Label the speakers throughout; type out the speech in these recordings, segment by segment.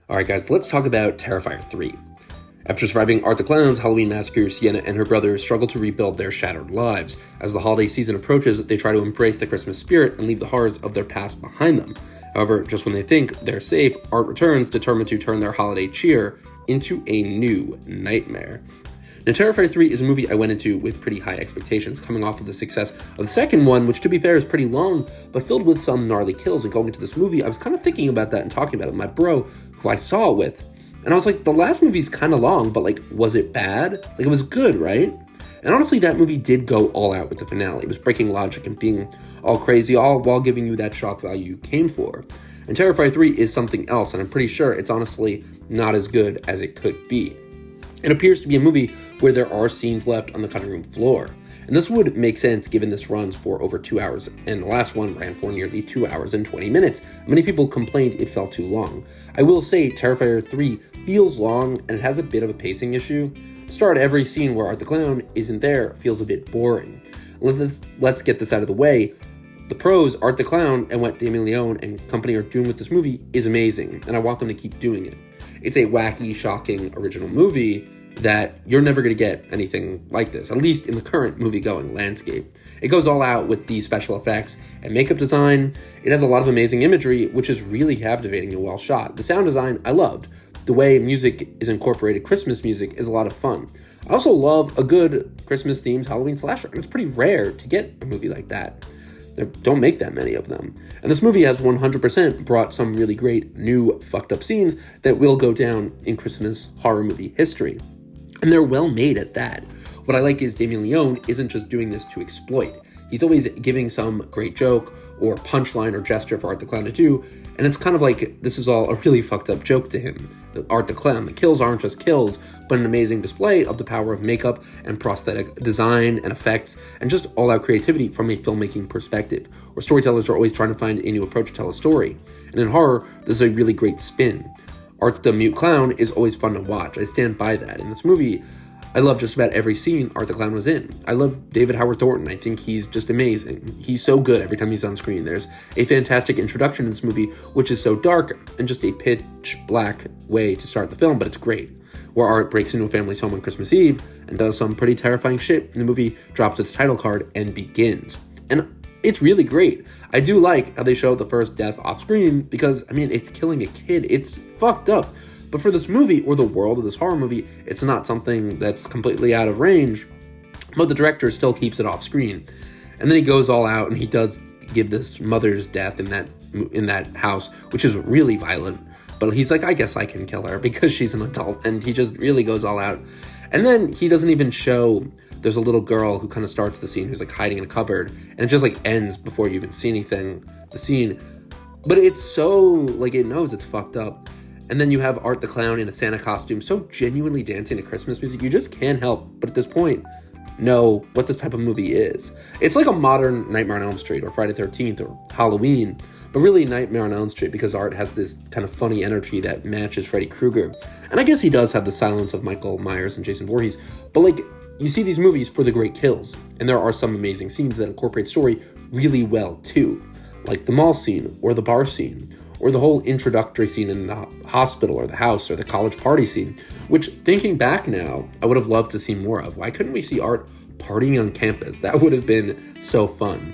Speaker 1: Alright guys, let's talk about Terrifier 3. After surviving Art the Clown's Halloween massacre, Sienna and her brother struggle to rebuild their shattered lives. As the holiday season approaches, they try to embrace the Christmas spirit and leave the horrors of their past behind them. However, just when they think they're safe, Art returns, determined to turn their holiday cheer into a new nightmare. Now, Terrifier 3 is a movie I went into with pretty high expectations, coming off of the success of the second one, which to be fair is pretty long, but filled with some gnarly kills. And going into this movie, I was kind of thinking about that and talking about it with my bro, who I saw it with. And I was like, the last movie's kind of long, but like, was it bad? Like, it was good, right? And honestly, that movie did go all out with the finale. It was breaking logic and being all crazy, all while giving you that shock value you came for. And Terrifier 3 is something else, and I'm pretty sure it's honestly not as good as it could be. It appears to be a movie where there are scenes left on the cutting room floor. And this would make sense given this runs for over 2 hours, and the last one ran for nearly 2 hours and 20 minutes. Many people complained it felt too long. I will say Terrifier 3 feels long, and it has a bit of a pacing issue. Start every scene where Art the Clown isn't there feels a bit boring. Let's get this out of the way. The pros, Art the Clown, and what Damien Leone and company are doing with this movie is amazing, and I want them to keep doing it. It's a wacky, shocking, original movie that you're never going to get anything like this, at least in the current movie-going landscape. It goes all out with the special effects and makeup design. It has a lot of amazing imagery, which is really captivating and well shot. The sound design, I loved. The way music is incorporated, Christmas music, is a lot of fun. I also love a good Christmas-themed Halloween slasher, and it's pretty rare to get a movie like that. There don't make that many of them. And this movie has 100% brought some really great new fucked up scenes that will go down in Christmas horror movie history. And they're well made at that. What I like is Damien Leone isn't just doing this to exploit. He's always giving some great joke or punchline or gesture for Art the Clown to do, and it's kind of like this is all a really fucked up joke to him. Art the Clown, the kills aren't just kills, but an amazing display of the power of makeup and prosthetic design and effects, and just all-out creativity from a filmmaking perspective, where storytellers are always trying to find a new approach to tell a story. And in horror, this is a really great spin. Art the Mute Clown is always fun to watch. I stand by that. In this movie, I love just about every scene Art the Clown was in. I love David Howard Thornton. I think he's just amazing. He's so good every time he's on screen. There's a fantastic introduction in this movie, which is so dark and just a pitch black way to start the film, but it's great. Where Art breaks into a family's home on Christmas Eve and does some pretty terrifying shit, and the movie drops its title card and begins. And it's really great. I do like how they show the first death off screen because, it's killing a kid. It's fucked up. But for this movie, or the world of this horror movie, it's not something that's completely out of range, but the director still keeps it off screen. And then he goes all out and he does give this mother's death in that house, which is really violent. But he's like, I guess I can kill her because she's an adult, and he just really goes all out. And then he doesn't even show there's a little girl who kind of starts the scene who's like hiding in a cupboard, and it just like ends before you even see anything, the scene. But it's so, like, it knows it's fucked up. And then you have Art the Clown in a Santa costume, so genuinely dancing to Christmas music, you just can't help but at this point know what this type of movie is. It's like a modern Nightmare on Elm Street or Friday the 13th or Halloween, but really Nightmare on Elm Street because Art has this kind of funny energy that matches Freddy Krueger. And I guess he does have the silence of Michael Myers and Jason Voorhees, but like, you see these movies for the great kills, and there are some amazing scenes that incorporate story really well too, like the mall scene or the bar scene, or the whole introductory scene in the hospital or the house or the college party scene, which, thinking back now, I would have loved to see more of. Why couldn't we see Art partying on campus? That would have been so fun.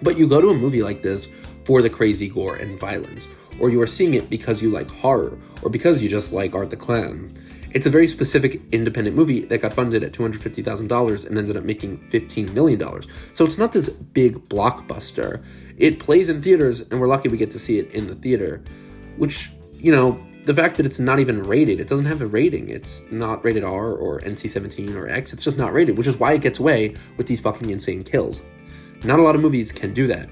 Speaker 1: But you go to a movie like this for the crazy gore and violence, or you are seeing it because you like horror, or because you just like Art the Clown. It's a very specific independent movie that got funded at $250,000 and ended up making $15 million. So it's not this big blockbuster. It plays in theaters, and we're lucky we get to see it in the theater, which, the fact that it's not even rated, it doesn't have a rating. It's not rated R or NC-17 or X. It's just not rated, which is why it gets away with these fucking insane kills. Not a lot of movies can do that.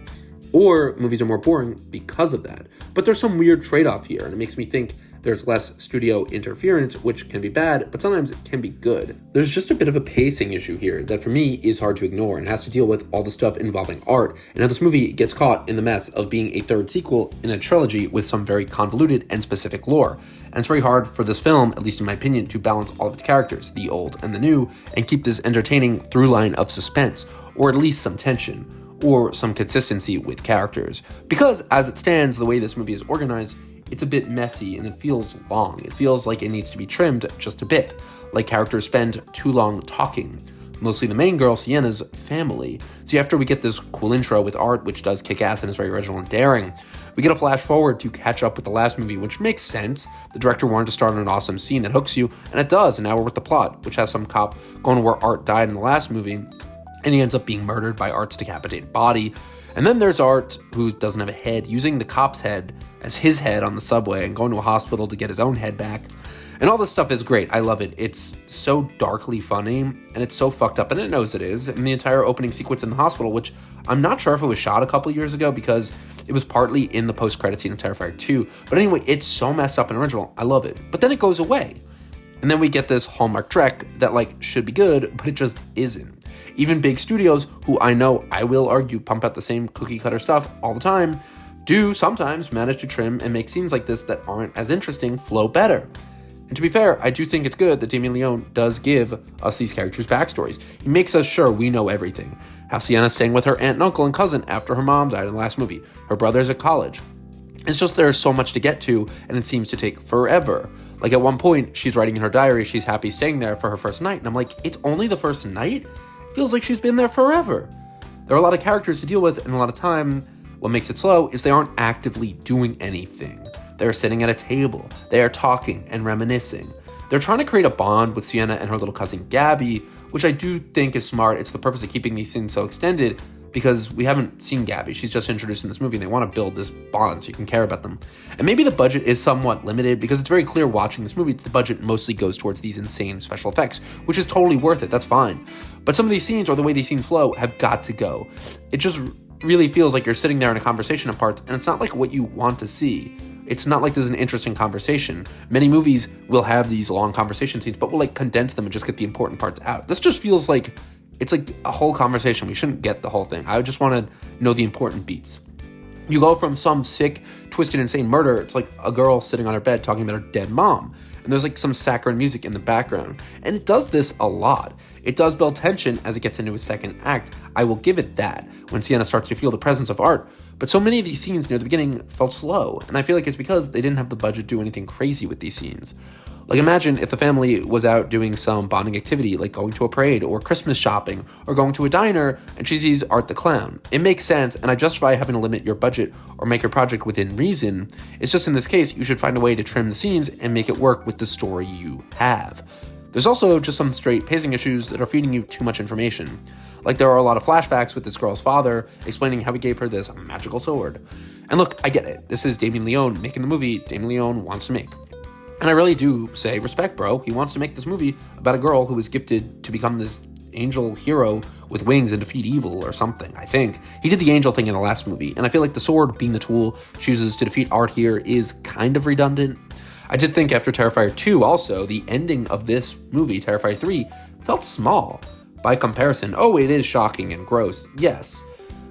Speaker 1: Or movies are more boring because of that. But there's some weird trade-off here, and it makes me think there's less studio interference, which can be bad, but sometimes it can be good. There's just a bit of a pacing issue here that for me is hard to ignore and has to deal with all the stuff involving Art, and how this movie gets caught in the mess of being a third sequel in a trilogy with some very convoluted and specific lore. And it's very hard for this film, at least in my opinion, to balance all of its characters, the old and the new, and keep this entertaining through line of suspense, or at least some tension, or some consistency with characters. Because, as it stands, the way this movie is organized, it's a bit messy and it feels long. It feels like it needs to be trimmed just a bit, like characters spend too long talking. Mostly the main girl, Sienna's family. So after we get this cool intro with Art, which does kick ass and is very original and daring, we get a flash forward to catch up with the last movie, which makes sense. The director wanted to start on an awesome scene that hooks you, and it does, and now we're with the plot, which has some cop going to where Art died in the last movie, and he ends up being murdered by Art's decapitated body. And then there's Art, who doesn't have a head, using the cop's head as his head on the subway and going to a hospital to get his own head back. And all this stuff is great. I love it. It's so darkly funny, and it's so fucked up, and it knows it is. And the entire opening sequence in the hospital, which I'm not sure if it was shot a couple years ago because it was partly in the post-credit scene of Terrifier 2. But anyway, it's so messed up and original. I love it. But then it goes away. And then we get this Hallmark Trek that, should be good, but it just isn't. Even big studios, who I know, I will argue, pump out the same cookie-cutter stuff all the time, do sometimes manage to trim and make scenes like this that aren't as interesting flow better. And to be fair, I do think it's good that Damien Leone does give us these characters' backstories. He makes us sure we know everything. How Sienna's staying with her aunt and uncle and cousin after her mom died in the last movie. Her brother's at college. It's just there's so much to get to, and it seems to take forever. At one point, she's writing in her diary she's happy staying there for her first night, and I'm like, it's only the first night? It feels like she's been there forever. There are a lot of characters to deal with, and a lot of time, what makes it slow is they aren't actively doing anything. They're sitting at a table. They are talking and reminiscing. They're trying to create a bond with Sienna and her little cousin Gabby, which I do think is smart. It's the purpose of keeping these scenes so extended because we haven't seen Gabby. She's just introduced in this movie and they want to build this bond so you can care about them. And maybe the budget is somewhat limited because it's very clear watching this movie that the budget mostly goes towards these insane special effects, which is totally worth it. That's fine. But some of these scenes or the way these scenes flow have got to go. It just really feels like you're sitting there in a conversation of parts and it's not like what you want to see. It's not like there's an interesting conversation. Many movies will have these long conversation scenes, but we'll condense them and just get the important parts out. This just feels like it's a whole conversation. We shouldn't get the whole thing. I just want to know the important beats. You go from some sick, twisted, insane murder. It's like a girl sitting on her bed talking about her dead mom. And there's some saccharine music in the background. And it does this a lot. It does build tension as it gets into its second act. I will give it that, when Sienna starts to feel the presence of Art. But so many of these scenes near the beginning felt slow. And I feel like it's because they didn't have the budget to do anything crazy with these scenes. Imagine if the family was out doing some bonding activity, like going to a parade or Christmas shopping or going to a diner, and she sees Art the Clown. It makes sense, and I justify having to limit your budget or make your project within reason. It's just in this case, you should find a way to trim the scenes and make it work with the story you have. There's also just some straight pacing issues that are feeding you too much information. There are a lot of flashbacks with this girl's father explaining how he gave her this magical sword. And look, I get it. This is Damien Leone making the movie Damien Leone wants to make. And I really do say, respect, bro. He wants to make this movie about a girl who was gifted to become this angel hero with wings and defeat evil or something, I think. He did the angel thing in the last movie, and I feel like the sword being the tool she uses to defeat Art here is kind of redundant. I did think after Terrifier 2 also, the ending of this movie, Terrifier 3, felt small. By comparison, it is shocking and gross, yes.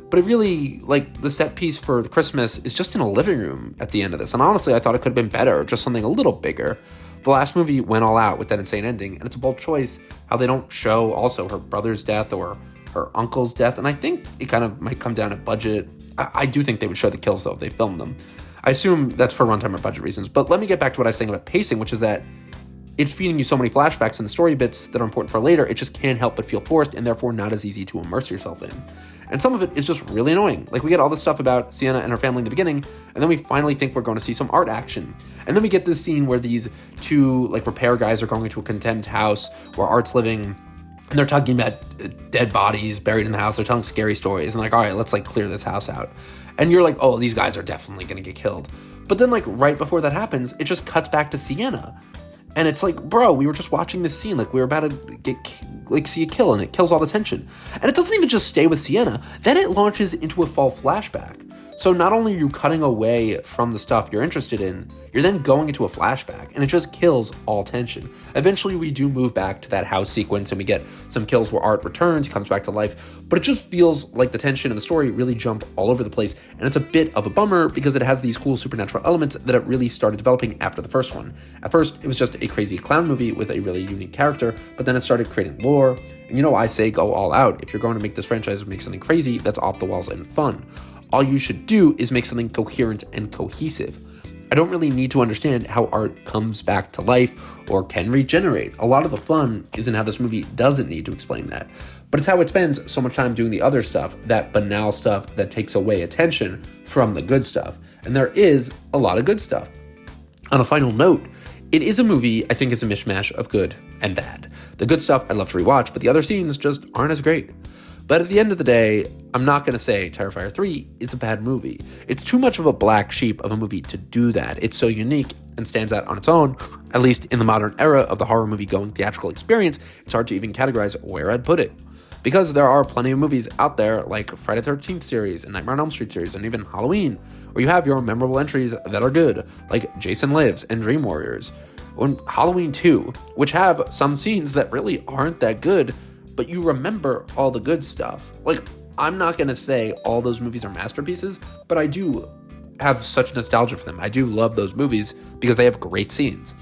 Speaker 1: But it really, the set piece for the Christmas is just in a living room at the end of this. And honestly, I thought it could have been better, just something a little bigger. The last movie went all out with that insane ending, and it's a bold choice how they don't show also her brother's death or her uncle's death. And I think it kind of might come down to budget. I do think they would show the kills, though, if they filmed them. I assume that's for runtime or budget reasons. But let me get back to what I was saying about pacing, which is that it's feeding you so many flashbacks and story bits that are important for later, it just can't help but feel forced and therefore not as easy to immerse yourself in. And some of it is just really annoying. We get all this stuff about Sienna and her family in the beginning, and then we finally think we're going to see some Art action. And then we get this scene where these two, repair guys are going into a condemned house where Art's living, and they're talking about dead bodies buried in the house. They're telling scary stories, and all right, let's clear this house out. And you're like, oh, these guys are definitely going to get killed. But then right before that happens, it just cuts back to Sienna. And it's bro, we were just watching this scene. We were about to see a kill, and it kills all the tension. And it doesn't even just stay with Sienna. Then it launches into a full flashback. So not only are you cutting away from the stuff you're interested in, you're then going into a flashback, and it just kills all tension. Eventually, we do move back to that house sequence, and we get some kills where Art returns, he comes back to life, but it just feels like the tension and the story really jump all over the place, and it's a bit of a bummer because it has these cool supernatural elements that it really started developing after the first one. At first, it was just a crazy clown movie with a really unique character, but then it started creating lore, and I say go all out. If you're going to make this franchise make something crazy that's off the walls and fun, all you should do is make something coherent and cohesive. I don't really need to understand how art comes back to life or can regenerate. A lot of the fun is in how this movie doesn't need to explain that, but it's how it spends so much time doing the other stuff, that banal stuff that takes away attention from the good stuff. And there is a lot of good stuff. On a final note, it is a movie I think is a mishmash of good and bad. The good stuff I'd love to rewatch, but the other scenes just aren't as great. But at the end of the day, I'm not going to say Terrifier 3 is a bad movie. It's too much of a black sheep of a movie to do that. It's so unique and stands out on its own. At least in the modern era of the horror movie going theatrical experience, it's hard to even categorize where I'd put it. Because there are plenty of movies out there like Friday the 13th series and Nightmare on Elm Street series and even Halloween, where you have your memorable entries that are good, like Jason Lives and Dream Warriors, or Halloween 2, which have some scenes that really aren't that good, but you remember all the good stuff. Like, I'm not going to say all those movies are masterpieces, but I do have such nostalgia for them. I do love those movies because they have great scenes.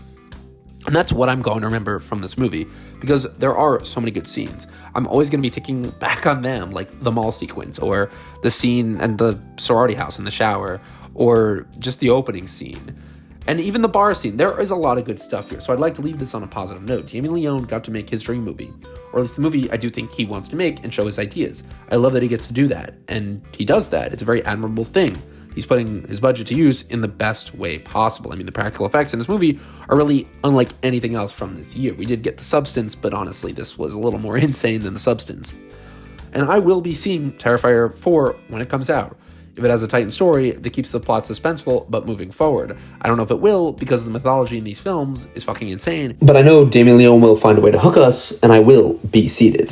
Speaker 1: And that's what I'm going to remember from this movie, because there are so many good scenes. I'm always going to be thinking back on them, like the mall sequence, or the scene and the sorority house in the shower, or just the opening scene. And even the bar scene. There is a lot of good stuff here, so I'd like to leave this on a positive note. Damien Leone got to make his dream movie, or at least the movie I do think he wants to make and show his ideas. I love that he gets to do that, and he does that. It's a very admirable thing. He's putting his budget to use in the best way possible. I mean, the practical effects in this movie are really unlike anything else from this year. We did get the substance, but honestly, this was a little more insane than the substance. And I will be seeing Terrifier 4 when it comes out. If it has a tight story that keeps the plot suspenseful but moving forward. I don't know if it will, because the mythology in these films is fucking insane. But I know Damien Leone will find a way to hook us, and I will be seated.